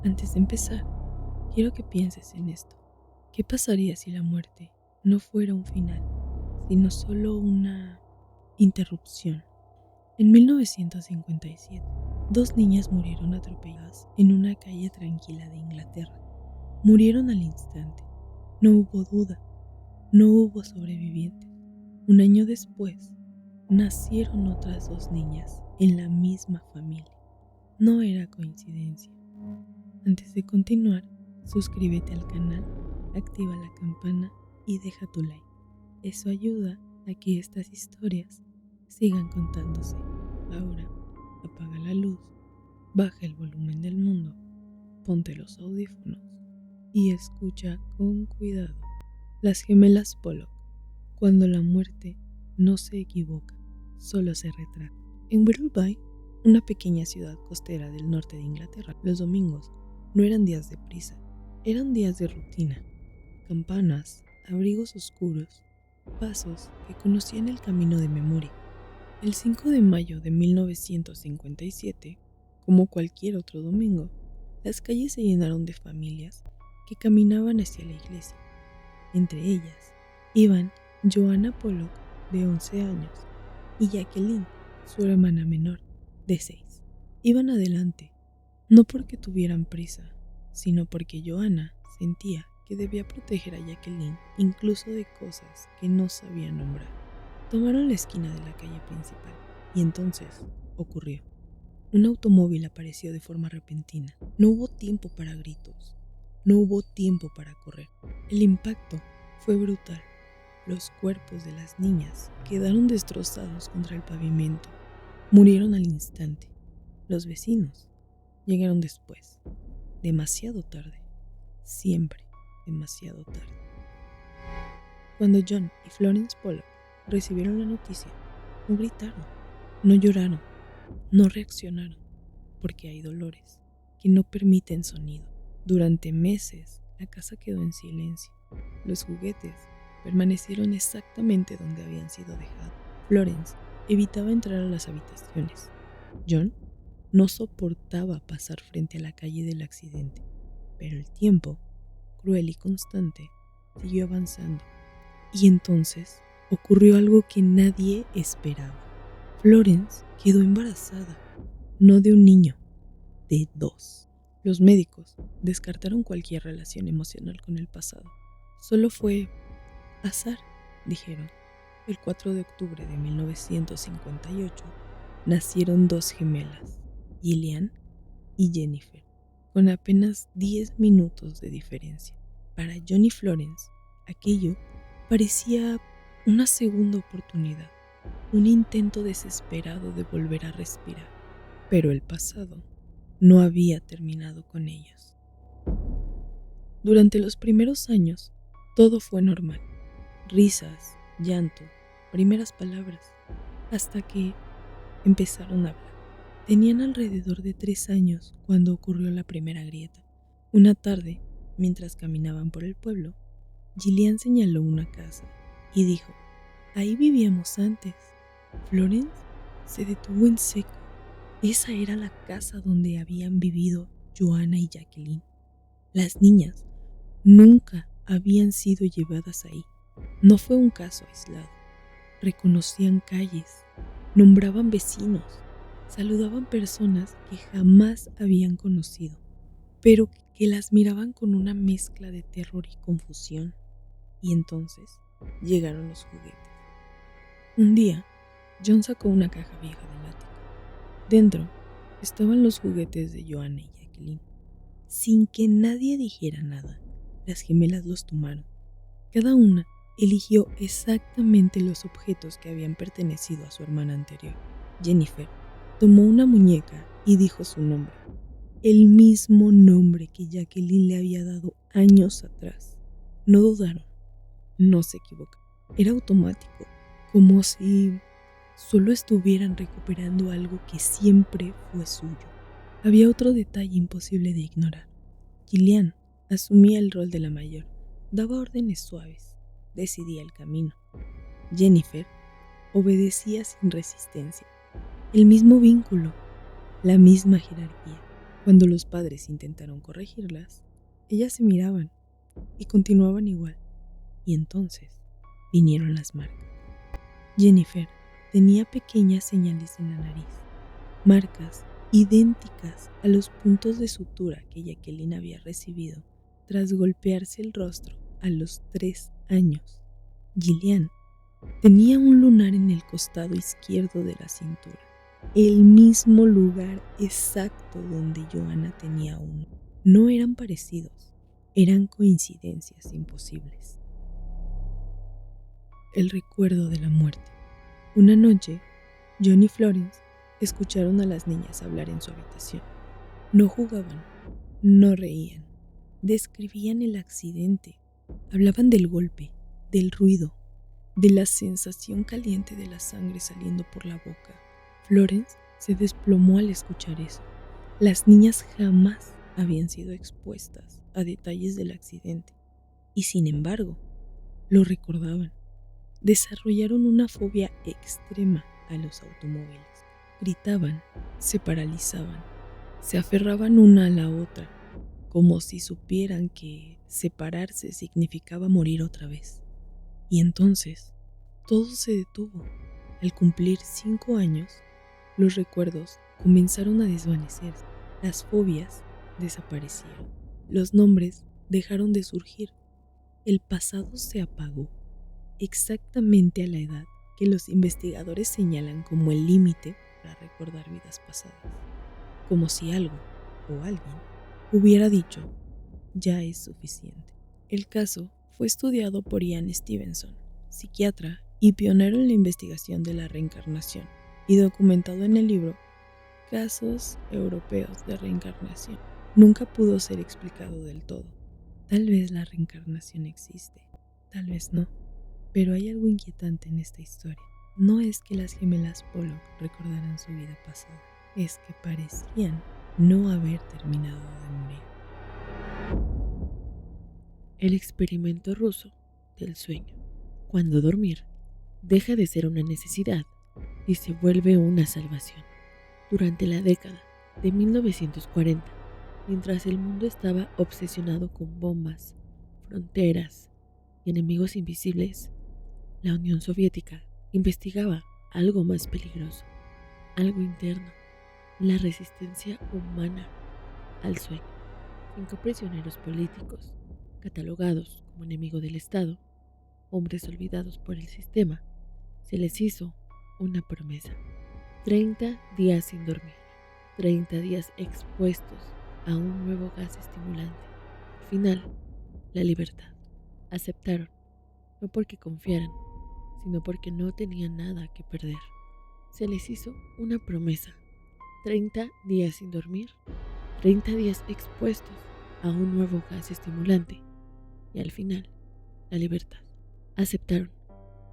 Antes de empezar, quiero que pienses en esto. ¿Qué pasaría si la muerte no fuera un final, sino solo una interrupción? En 1957, dos niñas murieron atropelladas en una calle tranquila de Inglaterra. Murieron al instante. No hubo duda. No hubo sobrevivientes. Un año después, nacieron otras dos niñas en la misma familia. No era coincidencia. Antes de continuar, suscríbete al canal, activa la campana y deja tu like. Eso ayuda a que estas historias sigan contándose. Ahora, apaga la luz, baja el volumen del mundo, ponte los audífonos y escucha con cuidado. Las gemelas Pollock. Cuando la muerte no se equivoca, solo se retrata. En Whittleby, una pequeña ciudad costera del norte de Inglaterra, los domingos no eran días de prisa, eran días de rutina. Campanas, abrigos oscuros, pasos que conocían el camino de memoria. El 5 de mayo de 1957, como cualquier otro domingo, las calles se llenaron de familias que caminaban hacia la iglesia. Entre ellas iban Joanna Pollock, de 11 años, y Jacqueline, su hermana menor, de 6. Iban adelante, no porque tuvieran prisa, sino porque Joanna sentía que debía proteger a Jacqueline incluso de cosas que no sabía nombrar. Tomaron la esquina de la calle principal y entonces ocurrió. Un automóvil apareció de forma repentina. No hubo tiempo para gritos, no hubo tiempo para correr. El impacto fue brutal. Los cuerpos de las niñas quedaron destrozados contra el pavimento. Murieron al instante. Los vecinos llegaron después, demasiado tarde, siempre demasiado tarde. Cuando John y Florence Pollock recibieron la noticia, no gritaron, no lloraron, no reaccionaron, porque hay dolores que no permiten sonido. Durante meses, la casa quedó en silencio. Los juguetes permanecieron exactamente donde habían sido dejados. Florence evitaba entrar a las habitaciones. John no soportaba pasar frente a la calle del accidente, pero el tiempo, cruel y constante, siguió avanzando. Y entonces ocurrió algo que nadie esperaba. Florence quedó embarazada, no de un niño, de 2. Los médicos descartaron cualquier relación emocional con el pasado. Solo fue azar, dijeron. El 4 de octubre de 1958 nacieron dos gemelas, Gillian y Jennifer, con apenas 10 minutos de diferencia. Para John y Florence, aquello parecía una segunda oportunidad, un intento desesperado de volver a respirar. Pero el pasado no había terminado con ellos. Durante los primeros años, todo fue normal. Risas, llanto, primeras palabras, hasta que empezaron a hablar. Tenían alrededor de 3 años cuando ocurrió la primera grieta. Una tarde, mientras caminaban por el pueblo, Gillian señaló una casa y dijo: «Ahí vivíamos antes». Florence se detuvo en seco. Esa era la casa donde habían vivido Joanna y Jacqueline. Las niñas nunca habían sido llevadas ahí. No fue un caso aislado. Reconocían calles, nombraban vecinos, saludaban personas que jamás habían conocido, pero que las miraban con una mezcla de terror y confusión. Y entonces llegaron los juguetes. Un día, John sacó una caja vieja del ático. Dentro estaban los juguetes de Joanna y Jacqueline. Sin que nadie dijera nada, las gemelas los tomaron. Cada una eligió exactamente los objetos que habían pertenecido a su hermana anterior. Jennifer tomó una muñeca y dijo su nombre, el mismo nombre que Jacqueline le había dado años atrás. No dudaron, no se equivocaron. Era automático, como si solo estuvieran recuperando algo que siempre fue suyo. Había otro detalle imposible de ignorar. Gillian asumía el rol de la mayor, daba órdenes suaves, decidía el camino. Jennifer obedecía sin resistencia. El mismo vínculo, la misma jerarquía. Cuando los padres intentaron corregirlas, ellas se miraban y continuaban igual. Y entonces vinieron las marcas. Jennifer tenía pequeñas señales en la nariz, marcas idénticas a los puntos de sutura que Jacqueline había recibido tras golpearse el rostro a los 3 años. Gillian tenía un lunar en el costado izquierdo de la cintura, el mismo lugar exacto donde Joanna tenía uno. No eran parecidos, eran coincidencias imposibles. El recuerdo de la muerte. Una noche, John y Florence escucharon a las niñas hablar en su habitación. No jugaban, no reían, describían el accidente, hablaban del golpe, del ruido, de la sensación caliente de la sangre saliendo por la boca. Florence se desplomó al escuchar eso. Las niñas jamás habían sido expuestas a detalles del accidente y sin embargo lo recordaban. Desarrollaron una fobia extrema a los automóviles. Gritaban, se paralizaban, se aferraban una a la otra, como si supieran que separarse significaba morir otra vez. Y entonces, todo se detuvo. Al cumplir 5 años, los recuerdos comenzaron a desvanecerse. Las fobias desaparecieron. Los nombres dejaron de surgir. El pasado se apagó, exactamente a la edad que los investigadores señalan como el límite para recordar vidas pasadas. Como si algo o alguien hubiera dicho, ya es suficiente. El caso fue estudiado por Ian Stevenson, psiquiatra y pionero en la investigación de la reencarnación, y documentado en el libro Casos Europeos de Reencarnación. Nunca pudo ser explicado del todo. Tal vez la reencarnación existe, tal vez no, pero hay algo inquietante en esta historia. No es que las gemelas Pollock recordaran su vida pasada, es que parecían no haber terminado de morir. El experimento ruso del sueño. Cuando dormir deja de ser una necesidad y se vuelve una salvación. Durante la década de 1940, mientras el mundo estaba obsesionado con bombas, fronteras y enemigos invisibles, la Unión Soviética investigaba algo más peligroso, algo interno, la resistencia humana al sueño. 5 prisioneros políticos, catalogados como enemigo del Estado, hombres olvidados por el sistema, se les hizo una promesa. 30 días sin dormir, 30 días expuestos a un nuevo gas estimulante. Al final, la libertad. Aceptaron, no porque confiaran, sino porque no tenían nada que perder. Se les hizo una promesa. 30 días sin dormir, 30 días expuestos a un nuevo gas estimulante. Y al final, la libertad. Aceptaron,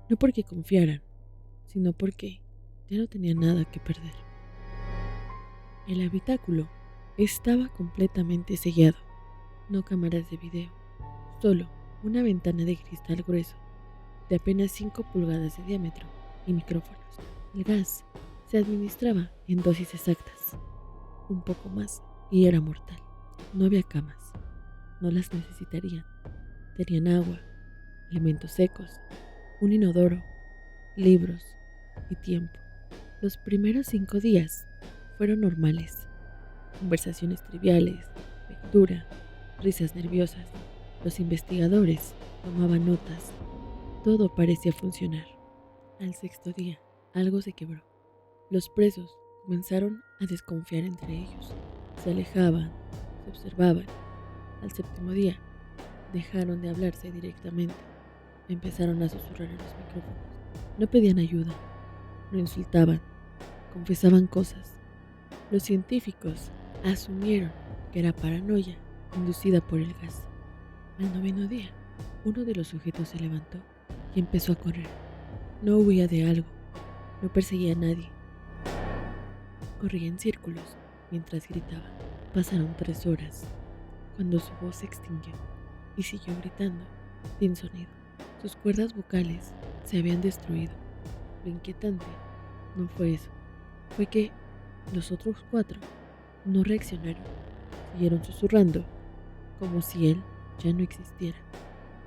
no porque confiaran, sino porque ya no tenían nada que perder. El habitáculo estaba completamente sellado. No cámaras de video, solo una ventana de cristal grueso de apenas 5 pulgadas de diámetro y micrófonos. El gas se administraba en dosis exactas, un poco más, y era mortal. No había camas, no las necesitarían. Tenían agua, alimentos secos, un inodoro, libros y tiempo. Los primeros 5 días fueron normales. Conversaciones triviales, lectura, risas nerviosas. Los investigadores tomaban notas. Todo parecía funcionar. Al 6.º día, algo se quebró. Los presos comenzaron a desconfiar entre ellos. Se alejaban, se observaban. Al 7.º día, dejaron de hablarse directamente. Empezaron a susurrar en los micrófonos. No pedían ayuda, no insultaban, confesaban cosas. Los científicos asumieron que era paranoia inducida por el gas. Al 9.º día, uno de los sujetos se levantó y empezó a correr. No huía de algo, no perseguía a nadie. Corría en círculos mientras gritaba. Pasaron 3 horas cuando su voz se extinguió y siguió gritando sin sonido. Sus cuerdas vocales se habían destruido. Lo inquietante no fue eso, fue que los otros 4 no reaccionaron. siguieron susurrando, como si él ya no existiera.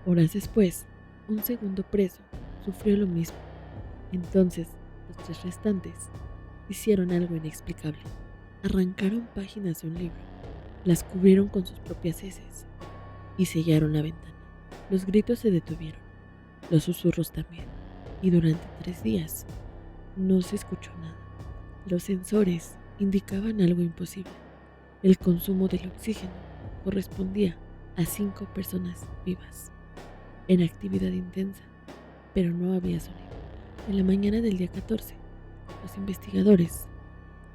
Horas después, un segundo preso sufrió lo mismo. Entonces, los 3 restantes hicieron algo inexplicable. Arrancaron páginas de un libro, las cubrieron con sus propias heces y sellaron la ventana. Los gritos se detuvieron, los susurros también, y durante 3 días no se escuchó nada. Los sensores indicaban algo imposible. El consumo del oxígeno correspondía a 5 personas vivas, en actividad intensa, pero no había sonido. En la mañana del día 14, los investigadores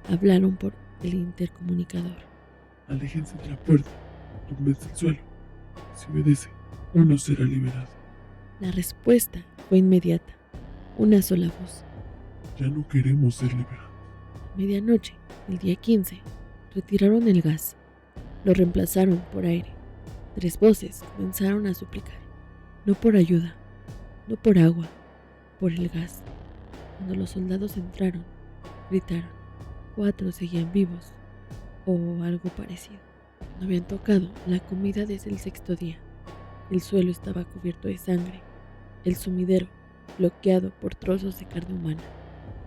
hablaron por el intercomunicador. Aléjense de la puerta, túmbense al suelo. Si obedece, uno será liberado. La respuesta fue inmediata, una sola voz. Ya no queremos ser liberados. A medianoche, el día 15, retiraron el gas. Lo reemplazaron por aire. 3 voces comenzaron a suplicar. No por ayuda, no por agua, por el gas. Cuando los soldados entraron, gritaron. 4 seguían vivos, o algo parecido. No habían tocado la comida desde el 6.º día. El suelo estaba cubierto de sangre, el sumidero bloqueado por trozos de carne humana.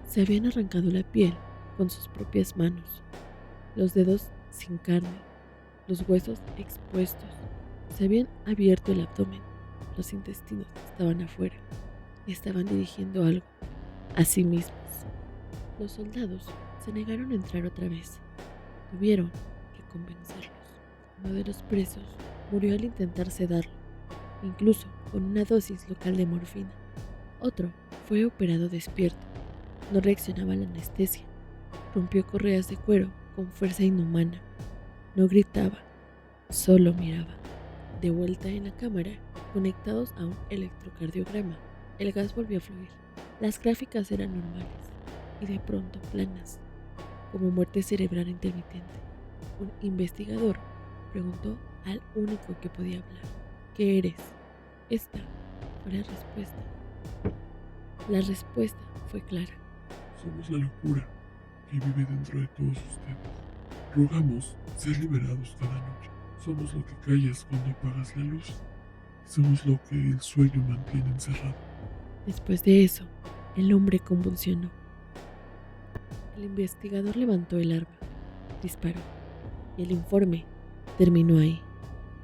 Se habían arrancado la piel con sus propias manos, los dedos sin carne, los huesos expuestos. Se habían abierto el abdomen, los intestinos estaban afuera y estaban dirigiendo algo a sí mismos. Los soldados se negaron a entrar otra vez. Tuvieron que convencerlos. Uno de los presos murió al intentar sedarlo, incluso con una dosis local de morfina. Otro fue operado despierto. No reaccionaba a la anestesia. Rompió correas de cuero con fuerza inhumana. No gritaba, solo miraba. De vuelta en la cámara, conectados a un electrocardiograma, el gas volvió a fluir. Las gráficas eran normales y de pronto planas, como muerte cerebral intermitente. Un investigador preguntó al único que podía hablar: ¿qué eres? Esta fue la respuesta. La respuesta fue clara. Somos la locura que vive dentro de todos ustedes. Rogamos ser liberados cada noche. Somos lo que callas cuando apagas la luz. Somos lo que el sueño mantiene encerrado. Después de eso, el hombre convulsionó. El investigador levantó el arma, disparó, y el informe terminó ahí.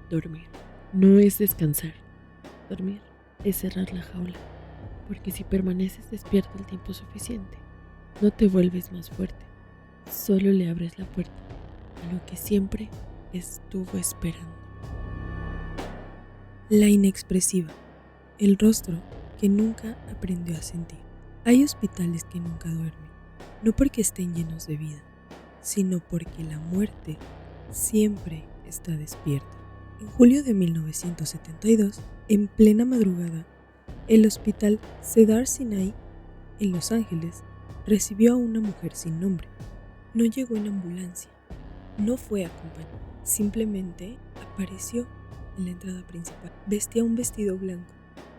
Dormir no es descansar. Dormir es cerrar la jaula, porque si permaneces despierto el tiempo suficiente, no te vuelves más fuerte. Solo le abres la puerta a lo que siempre estuvo esperando. La inexpresiva, el rostro que nunca aprendió a sentir. Hay hospitales que nunca duermen, no porque estén llenos de vida, sino porque la muerte siempre está despierta. En julio de 1972, en plena madrugada, el hospital Cedar Sinai, en Los Ángeles, recibió a una mujer sin nombre. No llegó en ambulancia, no fue acompañada, simplemente apareció en la entrada principal. Vestía un vestido blanco,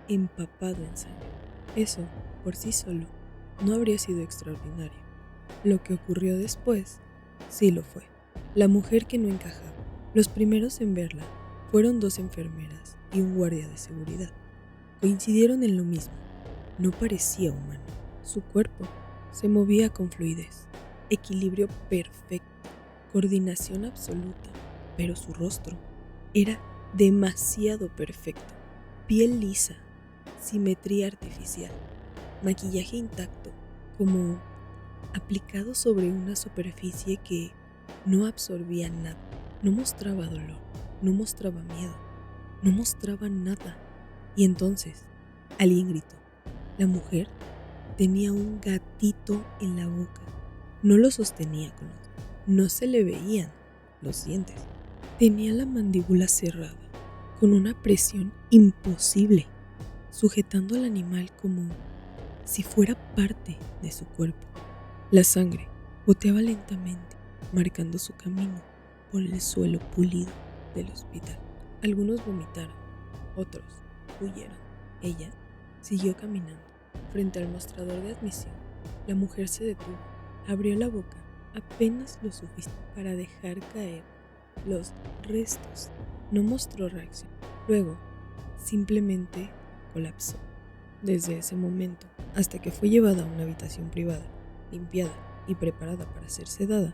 empapado en sangre. Eso, por sí solo, no habría sido extraordinario. Lo que ocurrió después, sí lo fue. La mujer que no encajaba. Los primeros en verla fueron 2 enfermeras y un guardia de seguridad. Coincidieron en lo mismo. No parecía humana. Su cuerpo se movía con fluidez, equilibrio perfecto, coordinación absoluta, pero su rostro era demasiado perfecto. Piel lisa, simetría artificial, maquillaje intacto, como aplicado sobre una superficie que no absorbía nada. No mostraba dolor, no mostraba miedo, no mostraba nada. Y entonces alguien gritó. La mujer tenía un gatito en la boca. No lo sostenía con los dedos. No se le veían los dientes. Tenía la mandíbula cerrada, con una presión imposible, sujetando al animal como si fuera parte de su cuerpo. La sangre goteaba lentamente, marcando su camino por el suelo pulido del hospital. Algunos vomitaron, otros huyeron. Ella siguió caminando. Frente al mostrador de admisión, la mujer se detuvo, abrió la boca apenas lo suficiente para dejar caer los restos. No mostró reacción. Luego, simplemente colapsó. Desde ese momento, hasta que fue llevada a una habitación privada, limpiada y preparada para ser sedada,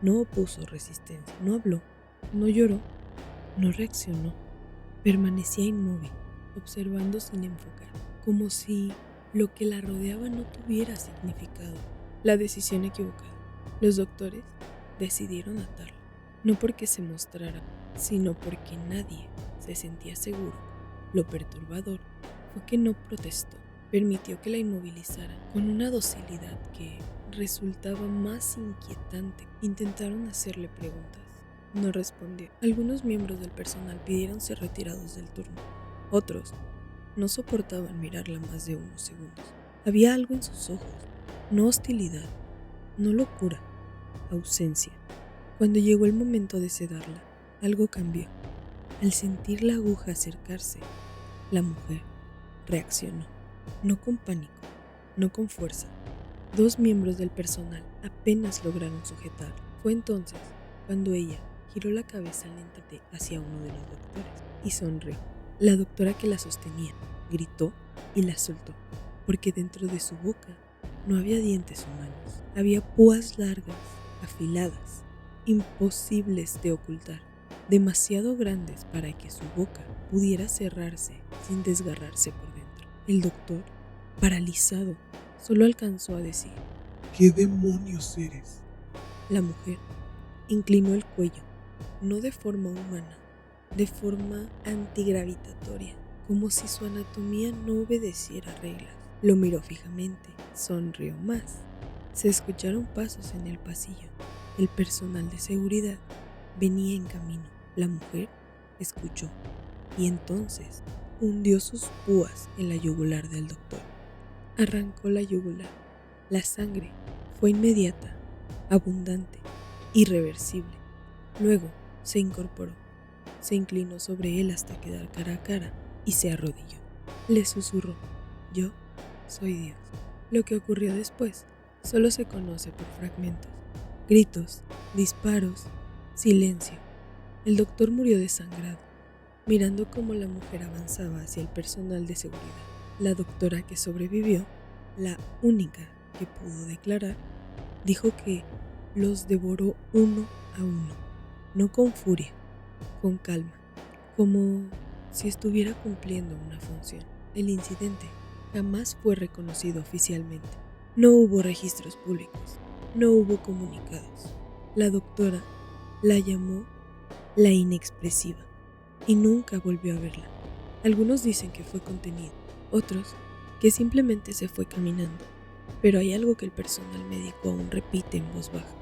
no opuso resistencia, no habló, no lloró, no reaccionó. Permanecía inmóvil, observando sin enfocar, como si lo que la rodeaba no tuviera significado. La decisión equivocada. Los doctores decidieron atarla, no porque se mostrara, sino porque nadie se sentía seguro. Lo perturbador fue que no protestó, permitió que la inmovilizaran con una docilidad que resultaba más inquietante. Intentaron hacerle preguntas. No respondió. Algunos miembros del personal pidieron ser retirados del turno. Otros no soportaban mirarla más de unos segundos. Había algo en sus ojos, no hostilidad, no locura, ausencia. Cuando llegó el momento de sedarla, algo cambió. Al sentir la aguja acercarse, la mujer reaccionó, no con pánico, no con fuerza. Dos miembros del personal apenas lograron sujetarla. Fue entonces cuando ella giró la cabeza lentamente hacia uno de los doctores y sonrió. La doctora que la sostenía gritó y la soltó, porque dentro de su boca no había dientes humanos. Había púas largas, afiladas, imposibles de ocultar, demasiado grandes para que su boca pudiera cerrarse sin desgarrarse por dentro. El doctor, paralizado, solo alcanzó a decir: ¿Qué demonios eres? La mujer inclinó el cuello, no de forma humana, de forma antigravitatoria, como si su anatomía no obedeciera reglas. Lo miró fijamente, sonrió más. Se escucharon pasos en el pasillo. El personal de seguridad venía en camino. La mujer escuchó y entonces hundió sus púas en la yugular del doctor. Arrancó la yugular. La sangre fue inmediata, abundante, irreversible. Luego se incorporó, se inclinó sobre él hasta quedar cara a cara y se arrodilló. Le susurró: yo soy Dios. Lo que ocurrió después solo se conoce por fragmentos. Gritos, disparos, silencio. El doctor murió desangrado, mirando cómo la mujer avanzaba hacia el personal de seguridad. La doctora que sobrevivió, la única que pudo declarar, dijo que los devoró uno a uno, no con furia, con calma, como si estuviera cumpliendo una función. El incidente jamás fue reconocido oficialmente. No hubo registros públicos, no hubo comunicados. La doctora la llamó la inexpresiva y nunca volvió a verla. Algunos dicen que fue contenido, otros que simplemente se fue caminando, pero hay algo que el personal médico aún repite en voz baja: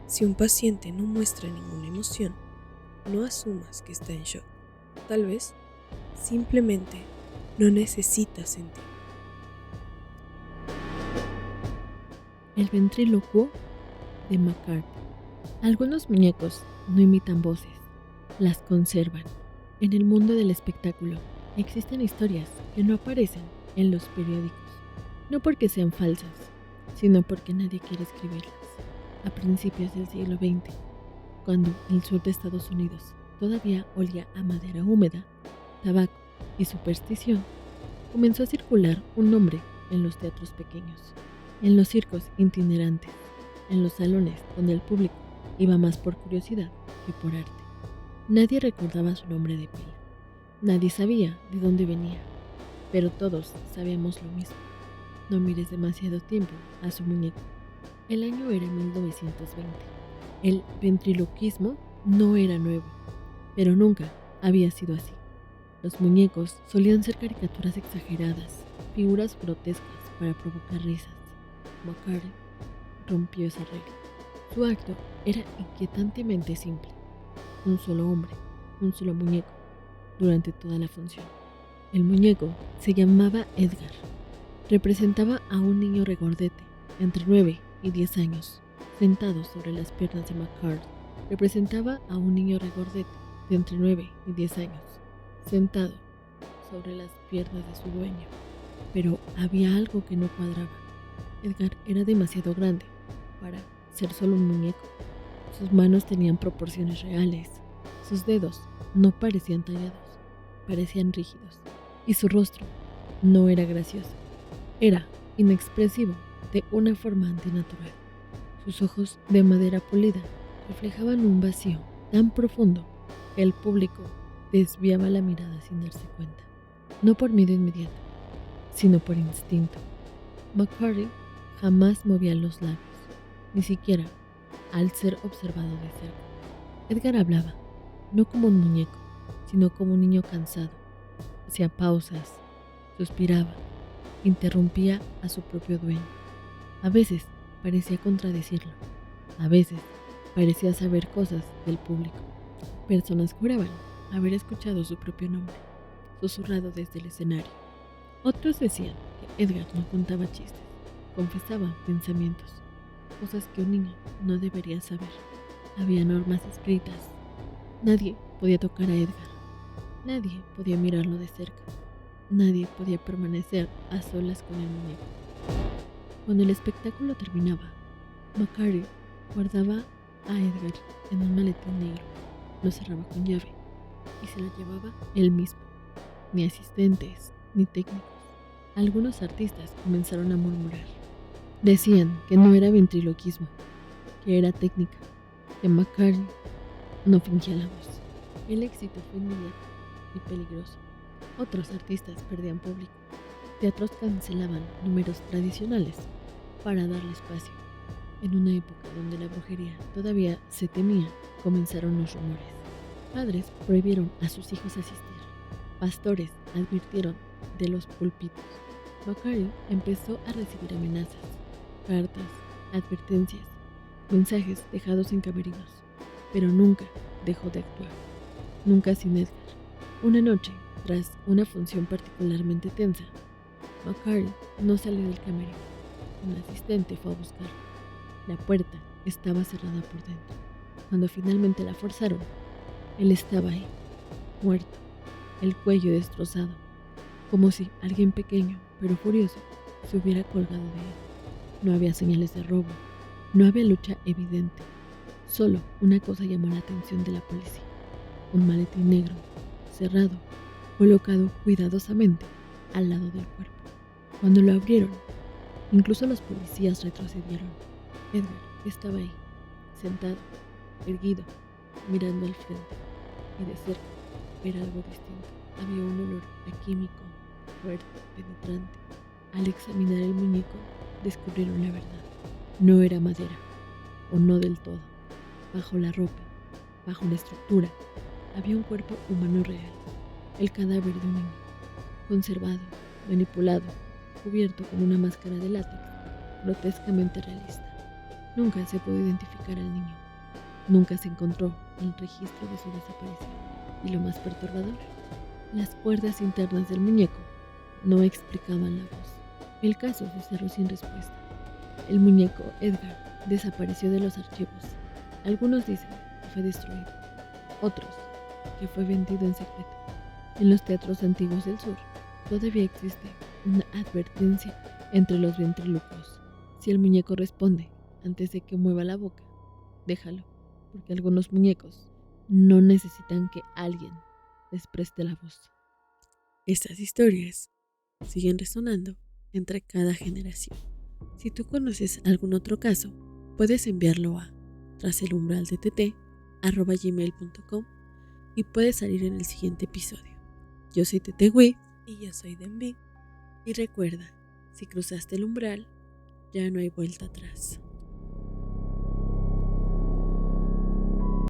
si un paciente no muestra ninguna emoción, no asumas que está en shock. Tal vez simplemente no necesita sentir. El ventrílocuo de McCarthy. Algunos muñecos no imitan voces, las conservan. En el mundo del espectáculo existen historias que no aparecen en los periódicos, no porque sean falsas, sino porque nadie quiere escribirlas. A principios del siglo XX, cuando el sur de Estados Unidos todavía olía a madera húmeda, tabaco y superstición, comenzó a circular un nombre en los teatros pequeños, en los circos itinerantes, en los salones donde el público iba más por curiosidad que por arte. Nadie recordaba su nombre de pila, nadie sabía de dónde venía, pero todos sabíamos lo mismo: no mires demasiado tiempo a su muñeco. El año era 1920. El ventriloquismo no era nuevo, pero nunca había sido así. Los muñecos solían ser caricaturas exageradas, figuras grotescas para provocar risas. McCarthy rompió esa regla. Su acto era inquietantemente simple: un solo hombre, un solo muñeco, durante toda la función. El muñeco se llamaba Edgar. Representaba a un niño regordete, entre 9 y 10 años, sentado sobre las piernas de McCarthy. Representaba a un niño regordete, de entre 9 y 10 años, sentado sobre las piernas de su dueño. Pero había algo que no cuadraba. Edgar era demasiado grande para ser solo un muñeco. Sus manos tenían proporciones reales, Sus dedos no parecían tallados, parecían rígidos, y su rostro no era gracioso, era inexpresivo de una forma antinatural. Sus ojos de madera pulida reflejaban un vacío tan profundo que el público desviaba la mirada sin darse cuenta, no por miedo inmediato, sino por instinto. McCurry jamás movía los labios, ni siquiera al ser observado de cerca. Edgar hablaba, no como un muñeco, sino como un niño cansado. Hacía pausas, suspiraba, interrumpía a su propio dueño. A veces parecía contradecirlo, a veces parecía saber cosas del público. Personas juraban haber escuchado su propio nombre, susurrado desde el escenario. Otros decían que Edgar no contaba chistes, confesaba pensamientos, cosas que un niño no debería saber. Había normas escritas. Nadie podía tocar a Edgar, nadie podía mirarlo de cerca, nadie podía permanecer a solas con el muñeco. Cuando el espectáculo terminaba, McCurry guardaba a Edgar en un maletín negro, lo cerraba con llave y se lo llevaba él mismo. Ni asistentes, ni técnicos. Algunos artistas comenzaron a murmurar. Decían que no era ventriloquismo, que era técnica, que McCurry no fingía la voz. El éxito fue inmediato y peligroso. Otros artistas perdían público. Teatros cancelaban números tradicionales para darle espacio. En una época donde la brujería todavía se temía, comenzaron los rumores. Padres prohibieron a sus hijos asistir. Pastores advirtieron de los púlpitos. McCurry empezó a recibir amenazas, cartas, advertencias, mensajes dejados en camerinos, pero nunca dejó de actuar, nunca sin Edgar. Una noche, tras una función particularmente tensa, McCurry no salió del camerino. Un asistente fue a buscarlo. La puerta estaba cerrada por dentro. Cuando finalmente la forzaron, él estaba ahí, muerto, el cuello destrozado, como si alguien pequeño pero furioso se hubiera colgado de él. No había señales de robo, no había lucha evidente. Solo una cosa llamó la atención de la policía: un maletín negro, cerrado, colocado cuidadosamente al lado del cuerpo. Cuando lo abrieron, incluso los policías retrocedieron. Edgar estaba ahí, sentado, erguido, mirando al frente, y de cerca era algo distinto. Había un olor a químico, fuerte, penetrante. Al examinar el muñeco, descubrieron la verdad. No era madera, o no del todo. Bajo la ropa, bajo la estructura, había un cuerpo humano real, el cadáver de un niño, conservado, manipulado, cubierto con una máscara de látex, grotescamente realista. Nunca se pudo identificar al niño, nunca se encontró el registro de su desaparición. Y lo más perturbador, las cuerdas internas del muñeco no explicaban la voz. El caso se cerró sin respuesta. El muñeco Edgar desapareció de los archivos. Algunos dicen que fue destruido, otros que fue vendido en secreto. En los teatros antiguos del sur todavía existe una advertencia entre los ventrílocos. Si el muñeco responde antes de que mueva la boca, déjalo, porque algunos muñecos no necesitan que alguien les preste la voz. Estas historias siguen resonando entre cada generación. Si tú conoces algún otro caso, puedes enviarlo a traselumbraldett@gmail.com y puedes salir en el siguiente episodio. Yo soy Tete Wee y yo soy Denby. Y recuerda, si cruzaste el umbral, ya no hay vuelta atrás.